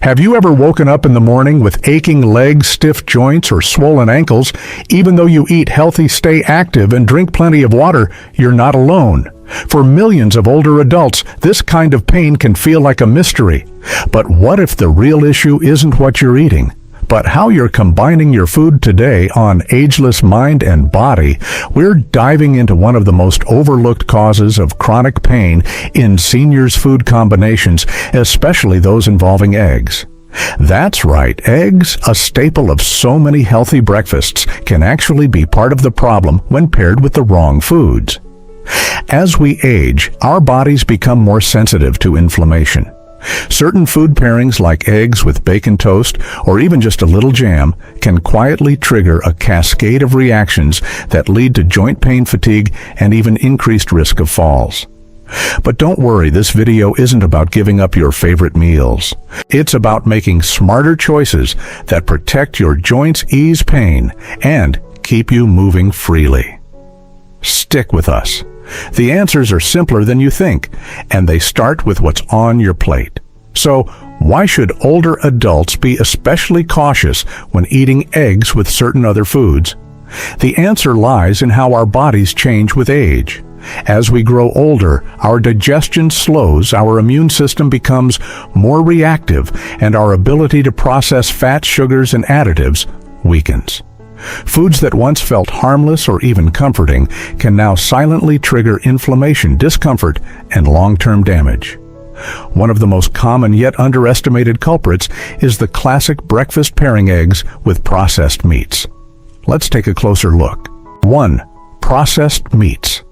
Have you ever woken up in the morning with aching legs, stiff joints, or swollen ankles? Even though you eat healthy, stay active, and drink plenty of water, you're not alone. For millions of older adults, this kind of pain can feel like a mystery. But what if the real issue isn't what you're eating, but how you're combining your food today on Ageless Mind and Body? We're diving into one of the most overlooked causes of chronic pain in seniors' food combinations, especially those involving eggs. That's right, eggs, a staple of so many healthy breakfasts, can actually be part of the problem when paired with the wrong foods. As we age, our bodies become more sensitive to inflammation. Certain food pairings like eggs with bacon toast or even just a little jam can quietly trigger a cascade of reactions that lead to joint pain, fatigue, and even increased risk of falls. But don't worry, this video isn't about giving up your favorite meals. It's about making smarter choices that protect your joints, ease pain, and keep you moving freely. Stick with us. The answers are simpler than you think, and they start with what's on your plate. So, why should older adults be especially cautious when eating eggs with certain other foods? The answer lies in how our bodies change with age. As we grow older, our digestion slows, our immune system becomes more reactive, and our ability to process fats, sugars, and additives weakens. Foods that once felt harmless or even comforting can now silently trigger inflammation, discomfort, and long-term damage. One of the most common yet underestimated culprits is the classic breakfast pairing eggs with processed meats. Let's take a closer look. 1. Processed meats.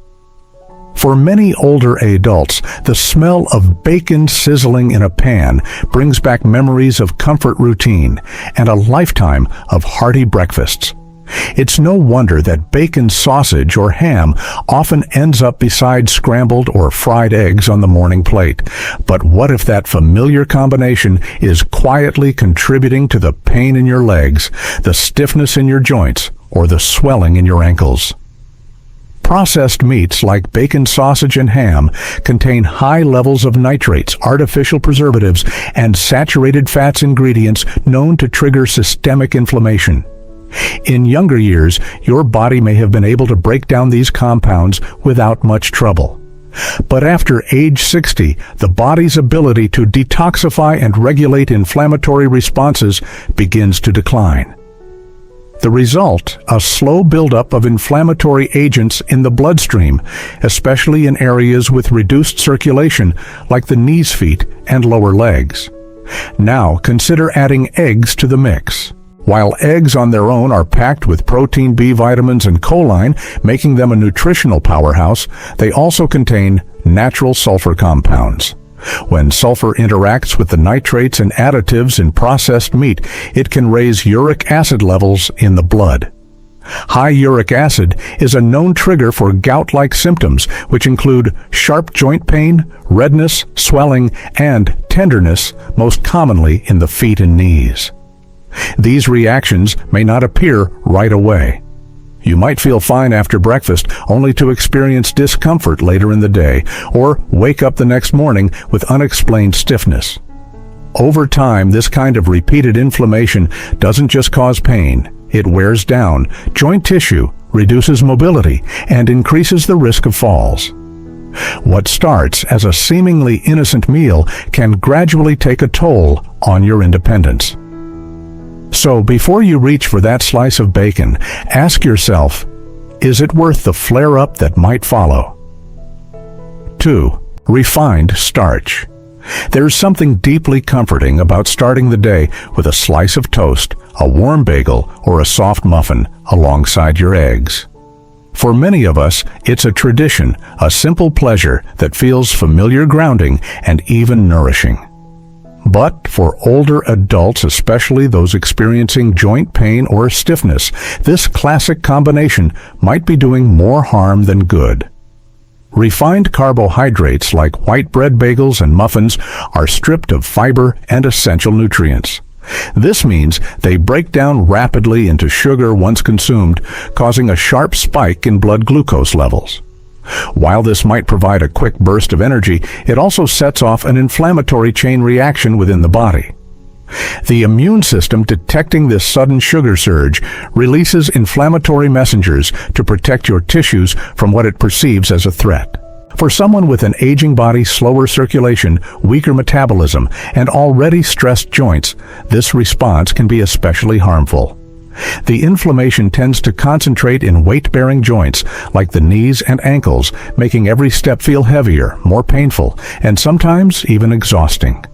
For many older adults, the smell of bacon sizzling in a pan brings back memories of comfort routine and a lifetime of hearty breakfasts. It's no wonder that bacon sausage or ham often ends up beside scrambled or fried eggs on the morning plate. But what if that familiar combination is quietly contributing to the pain in your legs, the stiffness in your joints, or the swelling in your ankles? Processed meats like bacon, sausage, and ham contain high levels of nitrates, artificial preservatives, and saturated fats ingredients known to trigger systemic inflammation. In younger years, your body may have been able to break down these compounds without much trouble. But after age 60, the body's ability to detoxify and regulate inflammatory responses begins to decline. The result, a slow buildup of inflammatory agents in the bloodstream, especially in areas with reduced circulation like the knees, feet, and lower legs. Now consider adding eggs to the mix. While eggs on their own are packed with protein, B vitamins, and choline, making them a nutritional powerhouse, they also contain natural sulfur compounds. When sulfur interacts with the nitrates and additives in processed meat, it can raise uric acid levels in the blood. High uric acid is a known trigger for gout-like symptoms, which include sharp joint pain, redness, swelling, and tenderness, most commonly in the feet and knees. These reactions may not appear right away. You might feel fine after breakfast, only to experience discomfort later in the day, or wake up the next morning with unexplained stiffness. Over time, this kind of repeated inflammation doesn't just cause pain, it wears down joint tissue, reduces mobility, and increases the risk of falls. What starts as a seemingly innocent meal can gradually take a toll on your independence. So before you reach for that slice of bacon, ask yourself, is it worth the flare-up that might follow? 2. Refined starch. There's something deeply comforting about starting the day with a slice of toast, a warm bagel, or a soft muffin alongside your eggs. For many of us, it's a tradition, a simple pleasure that feels familiar, grounding, and even nourishing. But for older adults, especially those experiencing joint pain or stiffness, this classic combination might be doing more harm than good. Refined carbohydrates like white bread, bagels, and muffins are stripped of fiber and essential nutrients. This means they break down rapidly into sugar once consumed, causing a sharp spike in blood glucose levels. While this might provide a quick burst of energy, it also sets off an inflammatory chain reaction within the body. The immune system, detecting this sudden sugar surge, releases inflammatory messengers to protect your tissues from what it perceives as a threat. For someone with an aging body, slower circulation, weaker metabolism, and already stressed joints, this response can be especially harmful. The inflammation tends to concentrate in weight-bearing joints like the knees and ankles, making every step feel heavier, more painful, and sometimes even exhausting.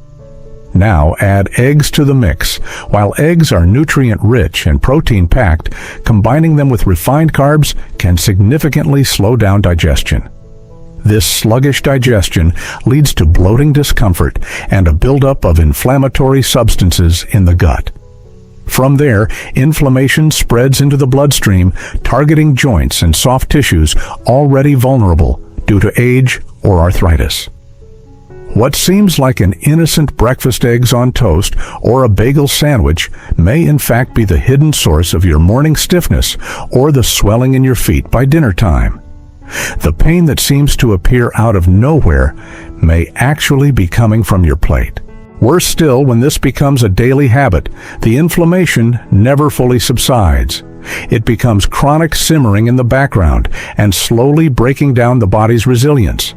Now add eggs to the mix. While eggs are nutrient-rich and protein-packed, combining them with refined carbs can significantly slow down digestion. This sluggish digestion leads to bloating discomfort and a buildup of inflammatory substances in the gut. From there, inflammation spreads into the bloodstream, targeting joints and soft tissues already vulnerable due to age or arthritis. What seems like an innocent breakfast eggs on toast or a bagel sandwich may in fact be the hidden source of your morning stiffness or the swelling in your feet by dinner time. The pain that seems to appear out of nowhere may actually be coming from your plate. Worse still, when this becomes a daily habit, the inflammation never fully subsides. It becomes chronic simmering in the background and slowly breaking down the body's resilience.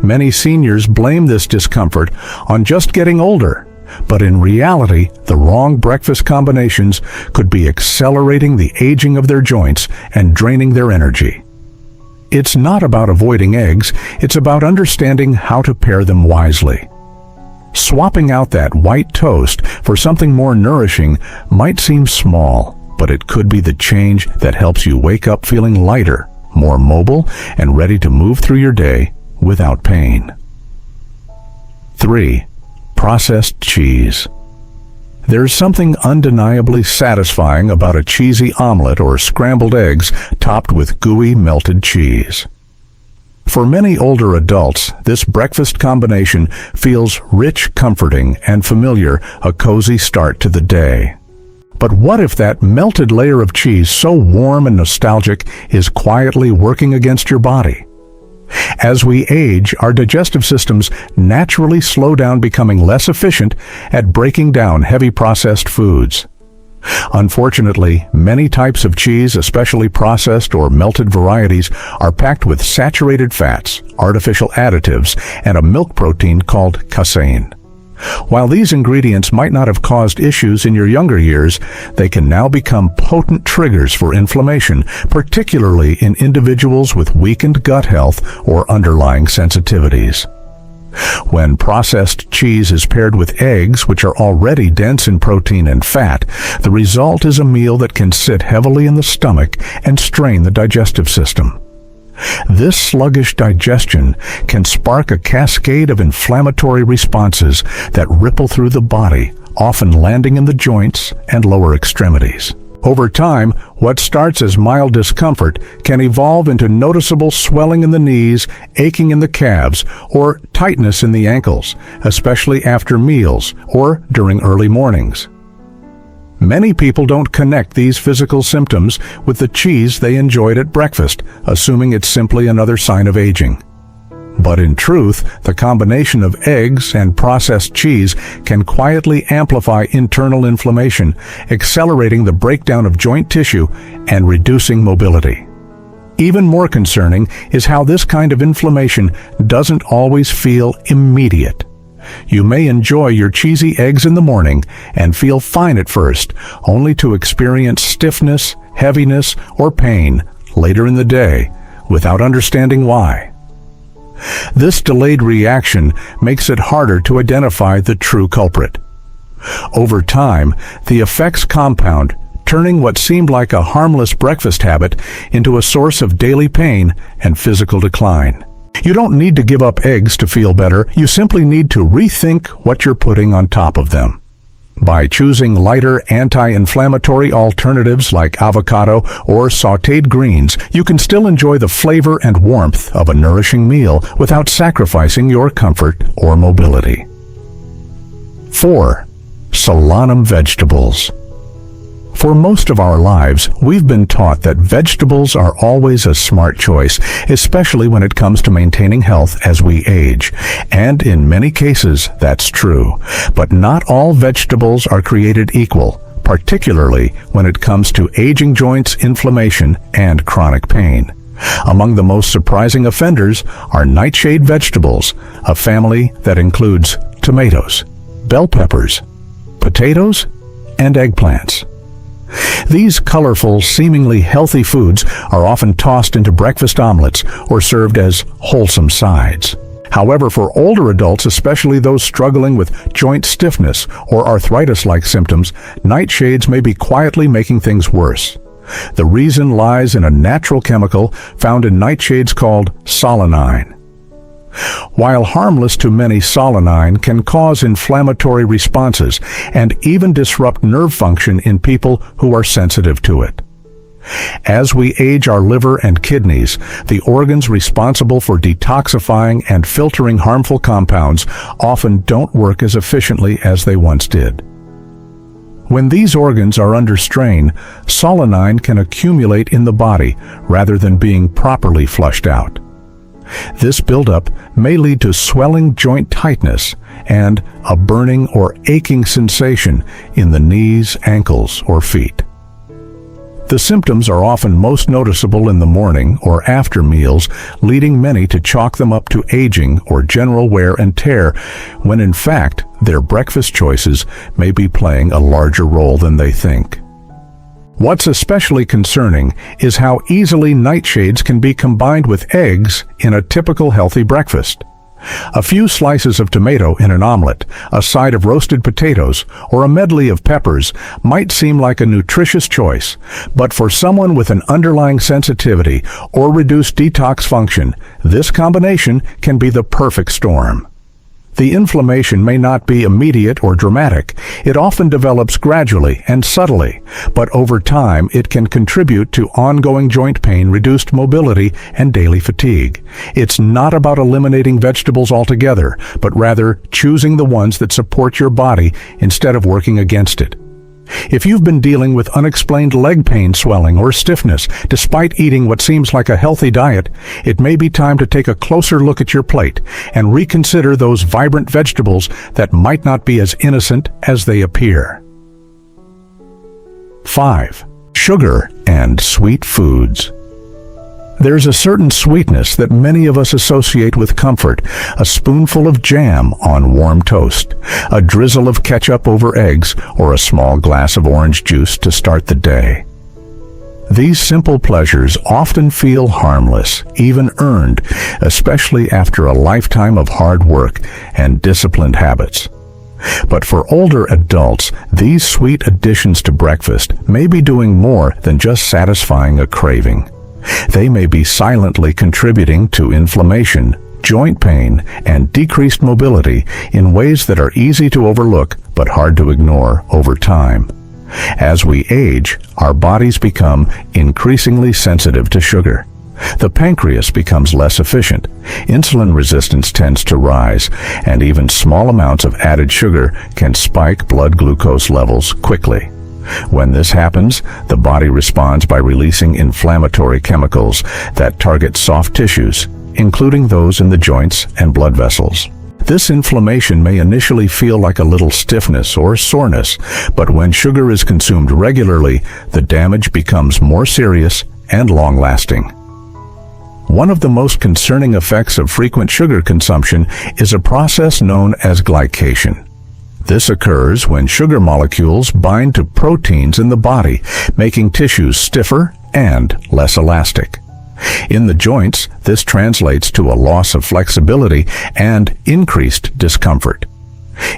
Many seniors blame this discomfort on just getting older, but in reality, the wrong breakfast combinations could be accelerating the aging of their joints and draining their energy. It's not about avoiding eggs, it's about understanding how to pair them wisely. Swapping out that white toast for something more nourishing might seem small, but it could be the change that helps you wake up feeling lighter, more mobile, and ready to move through your day without pain. 3. Processed cheese. There's something undeniably satisfying about a cheesy omelet or scrambled eggs topped with gooey melted cheese. For many older adults, this breakfast combination feels rich, comforting, and familiar, a cozy start to the day. But what if that melted layer of cheese, so warm and nostalgic, is quietly working against your body? As we age, our digestive systems naturally slow down, becoming less efficient at breaking down heavy processed foods. Unfortunately, many types of cheese, especially processed or melted varieties, are packed with saturated fats, artificial additives, and a milk protein called casein. While these ingredients might not have caused issues in your younger years, they can now become potent triggers for inflammation, particularly in individuals with weakened gut health or underlying sensitivities. When processed cheese is paired with eggs, which are already dense in protein and fat, the result is a meal that can sit heavily in the stomach and strain the digestive system. This sluggish digestion can spark a cascade of inflammatory responses that ripple through the body, often landing in the joints and lower extremities. Over time, what starts as mild discomfort can evolve into noticeable swelling in the knees, aching in the calves, or tightness in the ankles, especially after meals or during early mornings. Many people don't connect these physical symptoms with the cheese they enjoyed at breakfast, assuming it's simply another sign of aging. But in truth, the combination of eggs and processed cheese can quietly amplify internal inflammation, accelerating the breakdown of joint tissue and reducing mobility. Even more concerning is how this kind of inflammation doesn't always feel immediate. You may enjoy your cheesy eggs in the morning and feel fine at first, only to experience stiffness, heaviness, or pain later in the day without understanding why. This delayed reaction makes it harder to identify the true culprit. Over time, the effects compound, turning what seemed like a harmless breakfast habit into a source of daily pain and physical decline. You don't need to give up eggs to feel better. You simply need to rethink what you're putting on top of them. By choosing lighter anti-inflammatory alternatives like avocado or sautéed greens, you can still enjoy the flavor and warmth of a nourishing meal without sacrificing your comfort or mobility. 4. Solanum vegetables. For most of our lives, we've been taught that vegetables are always a smart choice, especially when it comes to maintaining health as we age. And in many cases, that's true. But not all vegetables are created equal, particularly when it comes to aging joints, inflammation, and chronic pain. Among the most surprising offenders are nightshade vegetables, a family that includes tomatoes, bell peppers, potatoes, and eggplants. These colorful, seemingly healthy foods are often tossed into breakfast omelets or served as wholesome sides. However, for older adults, especially those struggling with joint stiffness or arthritis-like symptoms, nightshades may be quietly making things worse. The reason lies in a natural chemical found in nightshades called solanine. While harmless to many, solanine can cause inflammatory responses and even disrupt nerve function in people who are sensitive to it. As we age, our liver and kidneys, the organs responsible for detoxifying and filtering harmful compounds, often don't work as efficiently as they once did. When these organs are under strain, solanine can accumulate in the body rather than being properly flushed out. This buildup may lead to swelling, joint tightness, and a burning or aching sensation in the knees, ankles, or feet. The symptoms are often most noticeable in the morning or after meals, leading many to chalk them up to aging or general wear and tear, when in fact their breakfast choices may be playing a larger role than they think. What's especially concerning is how easily nightshades can be combined with eggs in a typical healthy breakfast. A few slices of tomato in an omelet, a side of roasted potatoes, or a medley of peppers might seem like a nutritious choice, but for someone with an underlying sensitivity or reduced detox function, this combination can be the perfect storm. The inflammation may not be immediate or dramatic. It often develops gradually and subtly, but over time it can contribute to ongoing joint pain, reduced mobility, and daily fatigue. It's not about eliminating vegetables altogether, but rather choosing the ones that support your body instead of working against it. If you've been dealing with unexplained leg pain, swelling, or stiffness despite eating what seems like a healthy diet, it may be time to take a closer look at your plate and reconsider those vibrant vegetables that might not be as innocent as they appear. 5. Sugar and sweet foods. There's a certain sweetness that many of us associate with comfort, a spoonful of jam on warm toast, a drizzle of ketchup over eggs, or a small glass of orange juice to start the day. These simple pleasures often feel harmless, even earned, especially after a lifetime of hard work and disciplined habits. But for older adults, these sweet additions to breakfast may be doing more than just satisfying a craving. They may be silently contributing to inflammation, joint pain, and decreased mobility in ways that are easy to overlook but hard to ignore over time. As we age, our bodies become increasingly sensitive to sugar. The pancreas becomes less efficient, insulin resistance tends to rise, and even small amounts of added sugar can spike blood glucose levels quickly. When this happens, the body responds by releasing inflammatory chemicals that target soft tissues, including those in the joints and blood vessels. This inflammation may initially feel like a little stiffness or soreness, but when sugar is consumed regularly, the damage becomes more serious and long-lasting. One of the most concerning effects of frequent sugar consumption is a process known as glycation. This occurs when sugar molecules bind to proteins in the body, making tissues stiffer and less elastic. In the joints, this translates to a loss of flexibility and increased discomfort.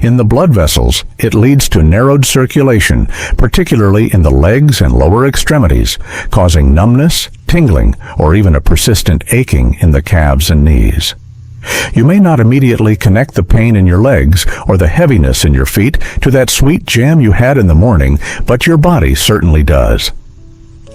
In the blood vessels, it leads to narrowed circulation, particularly in the legs and lower extremities, causing numbness, tingling, or even a persistent aching in the calves and knees. You may not immediately connect the pain in your legs or the heaviness in your feet to that sweet jam you had in the morning, but your body certainly does.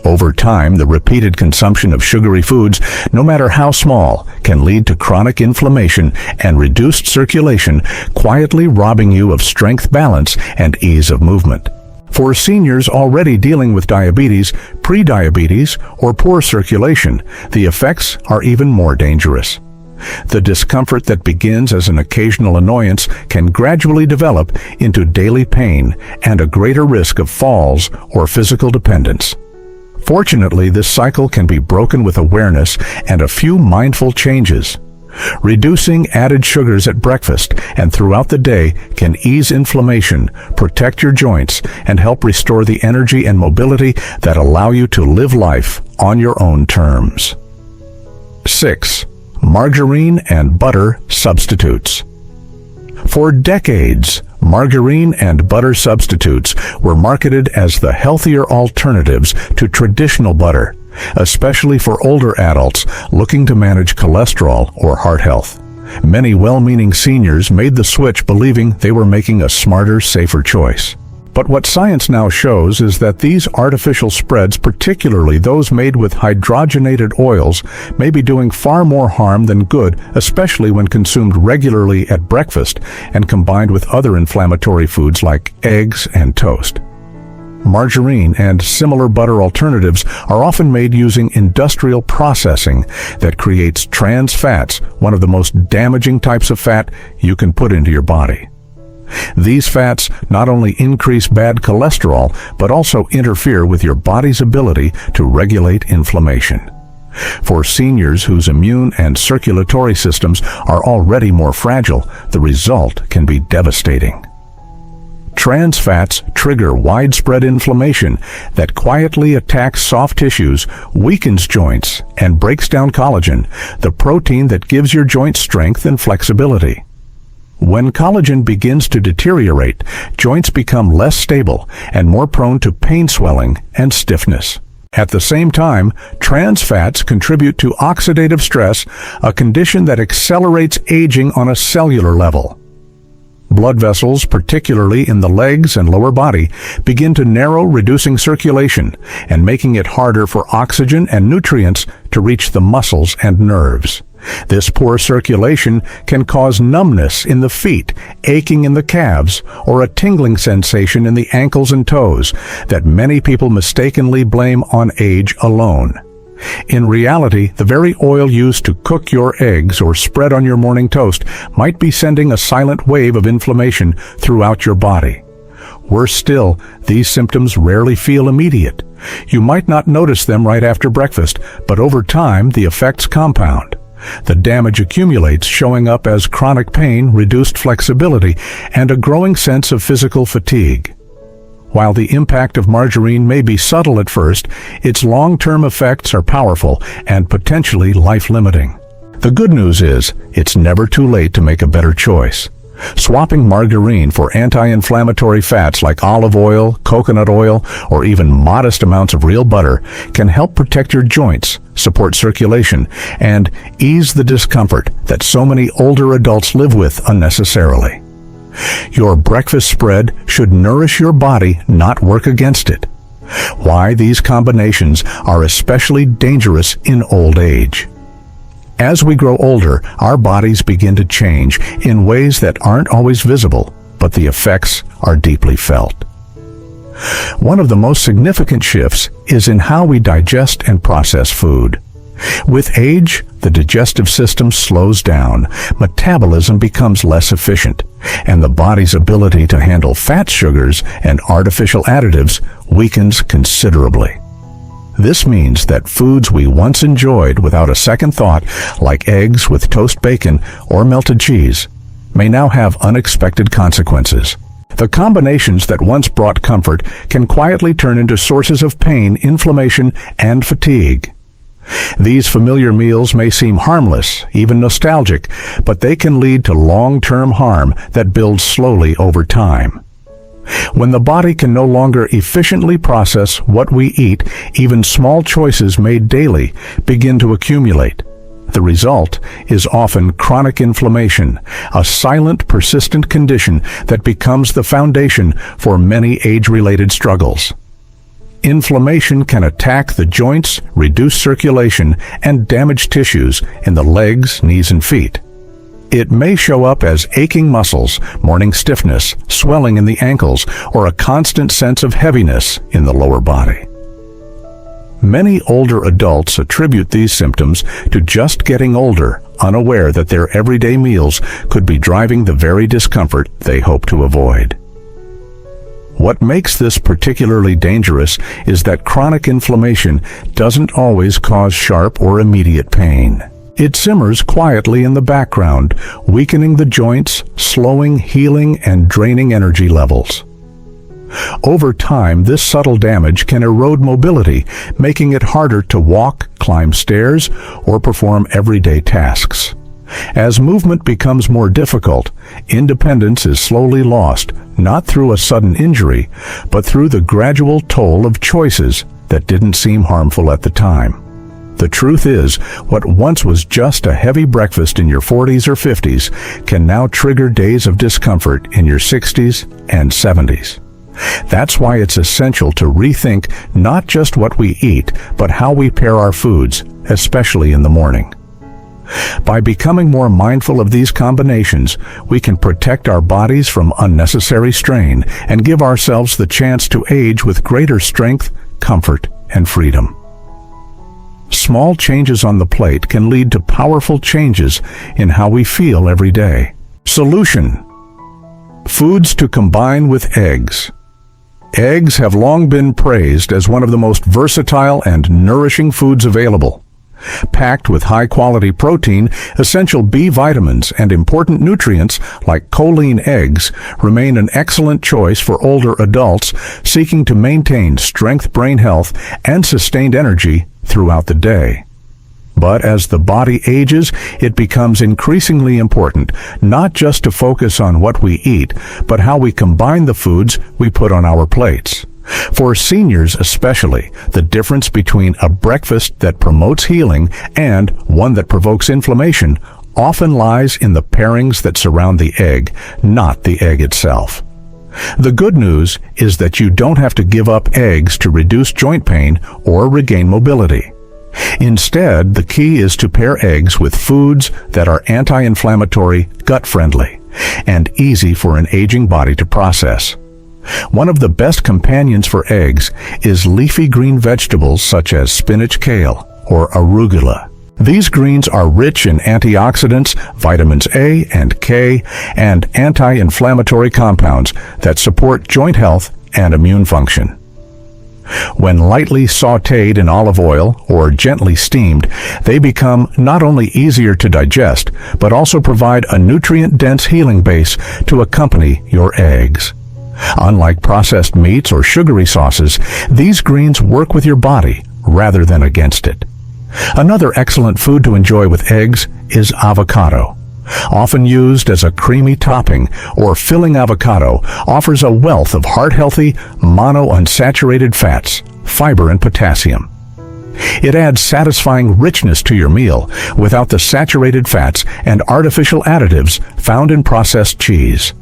Over time, the repeated consumption of sugary foods, no matter how small, can lead to chronic inflammation and reduced circulation, quietly robbing you of strength, balance, and ease of movement. For seniors already dealing with diabetes, prediabetes, or poor circulation, the effects are even more dangerous. The discomfort that begins as an occasional annoyance can gradually develop into daily pain and a greater risk of falls or physical dependence. Fortunately, this cycle can be broken with awareness and a few mindful changes. Reducing added sugars at breakfast and throughout the day can ease inflammation, protect your joints, and help restore the energy and mobility that allow you to live life on your own terms. 6. Margarine and butter substitutes. For decades, margarine and butter substitutes were marketed as the healthier alternatives to traditional butter, especially for older adults looking to manage cholesterol or heart health. Many well-meaning seniors made the switch believing they were making a smarter, safer choice. But what science now shows is that these artificial spreads, particularly those made with hydrogenated oils, may be doing far more harm than good, especially when consumed regularly at breakfast and combined with other inflammatory foods like eggs and toast. Margarine and similar butter alternatives are often made using industrial processing that creates trans fats, one of the most damaging types of fat you can put into your body. These fats not only increase bad cholesterol, but also interfere with your body's ability to regulate inflammation. For seniors whose immune and circulatory systems are already more fragile, the result can be devastating. Trans fats trigger widespread inflammation that quietly attacks soft tissues, weakens joints, and breaks down collagen, the protein that gives your joints strength and flexibility. When collagen begins to deteriorate, joints become less stable and more prone to pain, swelling, and stiffness. At the same time, trans fats contribute to oxidative stress, a condition that accelerates aging on a cellular level. Blood vessels, particularly in the legs and lower body, begin to narrow, reducing circulation and making it harder for oxygen and nutrients to reach the muscles and nerves. This poor circulation can cause numbness in the feet, aching in the calves, or a tingling sensation in the ankles and toes that many people mistakenly blame on age alone. In reality, the very oil used to cook your eggs or spread on your morning toast might be sending a silent wave of inflammation throughout your body. Worse still, these symptoms rarely feel immediate. You might not notice them right after breakfast, but over time the effects compound. The damage accumulates, showing up as chronic pain, reduced flexibility, and a growing sense of physical fatigue. While the impact of margarine may be subtle at first, its long-term effects are powerful and potentially life-limiting. The good news is, it's never too late to make a better choice. Swapping margarine for anti-inflammatory fats like olive oil, coconut oil, or even modest amounts of real butter can help protect your joints, support circulation, and ease the discomfort that so many older adults live with unnecessarily. Your breakfast spread should nourish your body, not work against it. Why these combinations are especially dangerous in old age. As we grow older, our bodies begin to change in ways that aren't always visible, but the effects are deeply felt. One of the most significant shifts is in how we digest and process food. With age, the digestive system slows down, metabolism becomes less efficient, and the body's ability to handle fat, sugars, and artificial additives weakens considerably. This means that foods we once enjoyed without a second thought, like eggs with toast bacon or melted cheese, may now have unexpected consequences. The combinations that once brought comfort can quietly turn into sources of pain, inflammation, and fatigue. These familiar meals may seem harmless, even nostalgic, but they can lead to long-term harm that builds slowly over time. When the body can no longer efficiently process what we eat, even small choices made daily begin to accumulate. The result is often chronic inflammation, a silent, persistent condition that becomes the foundation for many age-related struggles. Inflammation can attack the joints, reduce circulation, and damage tissues in the legs, knees, and feet. It may show up as aching muscles, morning stiffness, swelling in the ankles, or a constant sense of heaviness in the lower body. Many older adults attribute these symptoms to just getting older, unaware that their everyday meals could be driving the very discomfort they hope to avoid. What makes this particularly dangerous is that chronic inflammation doesn't always cause sharp or immediate pain. It simmers quietly in the background, weakening the joints, slowing healing, and draining energy levels. Over time, this subtle damage can erode mobility, making it harder to walk, climb stairs, or perform everyday tasks. As movement becomes more difficult, independence is slowly lost, not through a sudden injury, but through the gradual toll of choices that didn't seem harmful at the time. The truth is, what once was just a heavy breakfast in your 40s or 50s can now trigger days of discomfort in your 60s and 70s. That's why it's essential to rethink not just what we eat, but how we pair our foods, especially in the morning. By becoming more mindful of these combinations, we can protect our bodies from unnecessary strain and give ourselves the chance to age with greater strength, comfort, and freedom. Small changes on the plate can lead to powerful changes in how we feel every day. Solution: foods to combine with eggs. Eggs have long been praised as one of the most versatile and nourishing foods available. Packed with high-quality protein, essential B vitamins, and important nutrients like choline, eggs remain an excellent choice for older adults seeking to maintain strength, brain health, and sustained energy throughout the day. But as the body ages, it becomes increasingly important not just to focus on what we eat, but how we combine the foods we put on our plates. For seniors especially, the difference between a breakfast that promotes healing and one that provokes inflammation often lies in the pairings that surround the egg, not the egg itself. The good news is that you don't have to give up eggs to reduce joint pain or regain mobility. Instead, the key is to pair eggs with foods that are anti-inflammatory, gut-friendly, and easy for an aging body to process. One of the best companions for eggs is leafy green vegetables such as spinach, kale, or arugula. These greens are rich in antioxidants, vitamins A and K, and anti-inflammatory compounds that support joint health and immune function. When lightly sautéed in olive oil or gently steamed, they become not only easier to digest, but also provide a nutrient-dense healing base to accompany your eggs. Unlike processed meats or sugary sauces, these greens work with your body rather than against it. Another excellent food to enjoy with eggs is avocado. Often used as a creamy topping or filling, avocado offers a wealth of heart-healthy, monounsaturated fats, fiber, and potassium. It adds satisfying richness to your meal without the saturated fats and artificial additives found in processed cheese.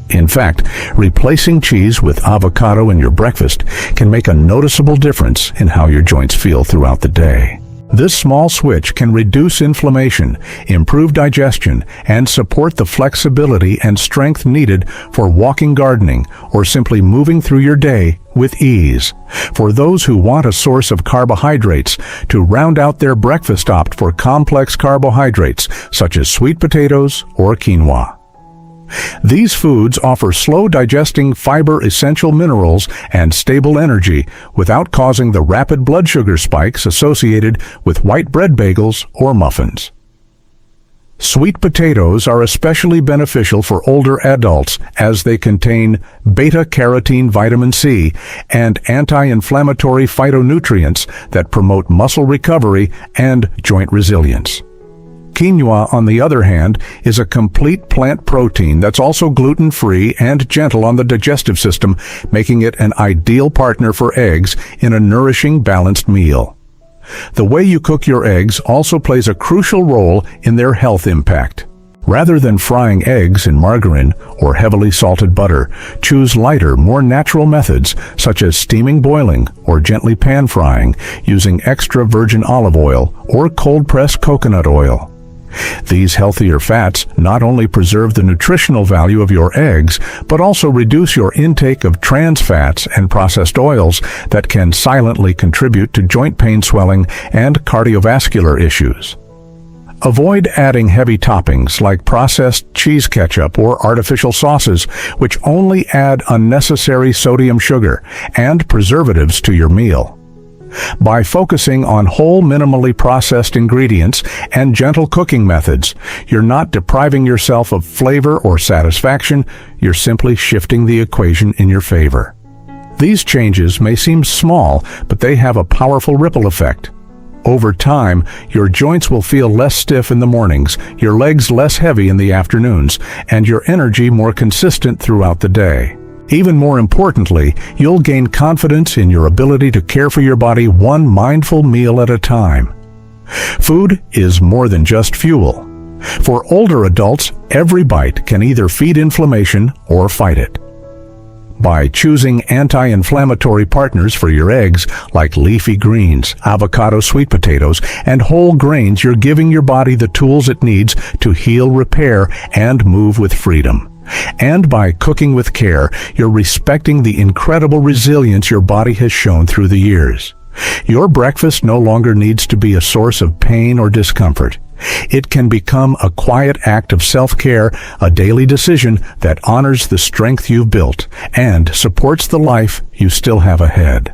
In fact, replacing cheese with avocado in your breakfast can make a noticeable difference in how your joints feel throughout the day. This small switch can reduce inflammation, improve digestion, and support the flexibility and strength needed for walking, gardening, or simply moving through your day with ease. For those who want a source of carbohydrates to round out their breakfast, opt for complex carbohydrates such as sweet potatoes or quinoa. These foods offer slow-digesting fiber, essential minerals, and stable energy without causing the rapid blood sugar spikes associated with white bread bagels or muffins. Sweet potatoes are especially beneficial for older adults as they contain beta-carotene, vitamin C, and anti-inflammatory phytonutrients that promote muscle recovery and joint resilience. Quinoa, on the other hand, is a complete plant protein that's also gluten-free and gentle on the digestive system, making it an ideal partner for eggs in a nourishing, balanced meal. The way you cook your eggs also plays a crucial role in their health impact. Rather than frying eggs in margarine or heavily salted butter, choose lighter, more natural methods such as steaming, boiling, or gently pan frying using extra virgin olive oil or cold-pressed coconut oil. These healthier fats not only preserve the nutritional value of your eggs, but also reduce your intake of trans fats and processed oils that can silently contribute to joint pain, swelling, and cardiovascular issues. Avoid adding heavy toppings like processed cheese ketchup or artificial sauces, which only add unnecessary sodium, sugar, and preservatives to your meal. By focusing on whole, minimally processed ingredients and gentle cooking methods, you're not depriving yourself of flavor or satisfaction, you're simply shifting the equation in your favor. These changes may seem small, but they have a powerful ripple effect. Over time, your joints will feel less stiff in the mornings, your legs less heavy in the afternoons, and your energy more consistent throughout the day. Even more importantly, you'll gain confidence in your ability to care for your body one mindful meal at a time. Food is more than just fuel. For older adults, every bite can either feed inflammation or fight it. By choosing anti-inflammatory partners for your eggs, like leafy greens, avocado, sweet potatoes, and whole grains, you're giving your body the tools it needs to heal, repair, and move with freedom. And by cooking with care, you're respecting the incredible resilience your body has shown through the years. Your breakfast no longer needs to be a source of pain or discomfort. It can become a quiet act of self-care, a daily decision that honors the strength you've built and supports the life you still have ahead.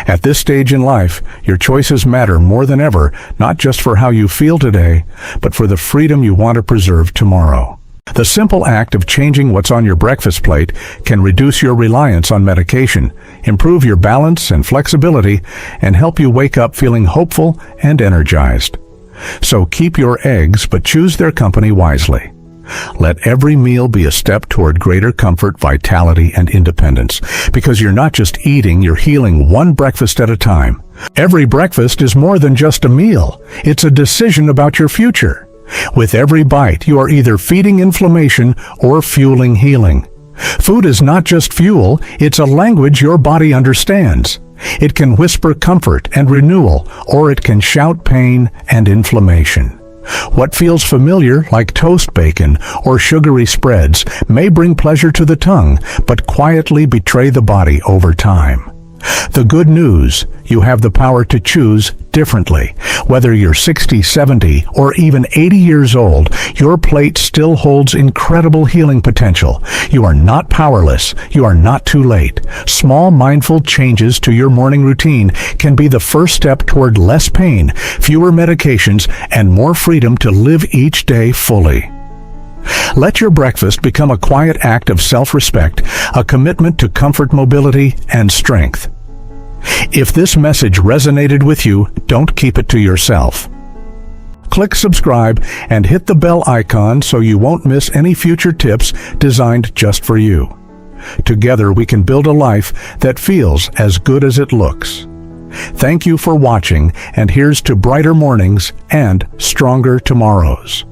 At this stage in life, your choices matter more than ever, not just for how you feel today, but for the freedom you want to preserve tomorrow. The simple act of changing what's on your breakfast plate can reduce your reliance on medication, improve your balance and flexibility, and help you wake up feeling hopeful and energized. So keep your eggs, but choose their company wisely. Let every meal be a step toward greater comfort, vitality, and independence. Because you're not just eating, you're healing one breakfast at a time. Every breakfast is more than just a meal. It's a decision about your future. With every bite, you are either feeding inflammation or fueling healing. Food is not just fuel, it's a language your body understands. It can whisper comfort and renewal, or it can shout pain and inflammation. What feels familiar, like toast bacon or sugary spreads, may bring pleasure to the tongue, but quietly betray the body over time. The good news, you have the power to choose differently. Whether you're 60, 70, or even 80 years old, your plate still holds incredible healing potential. You are not powerless. You are not too late. Small, mindful changes to your morning routine can be the first step toward less pain, fewer medications, and more freedom to live each day fully. Let your breakfast become a quiet act of self-respect, a commitment to comfort, mobility, and strength. If this message resonated with you, don't keep it to yourself. Click subscribe and hit the bell icon so you won't miss any future tips designed just for you. Together we can build a life that feels as good as it looks. Thank you for watching, and here's to brighter mornings and stronger tomorrows.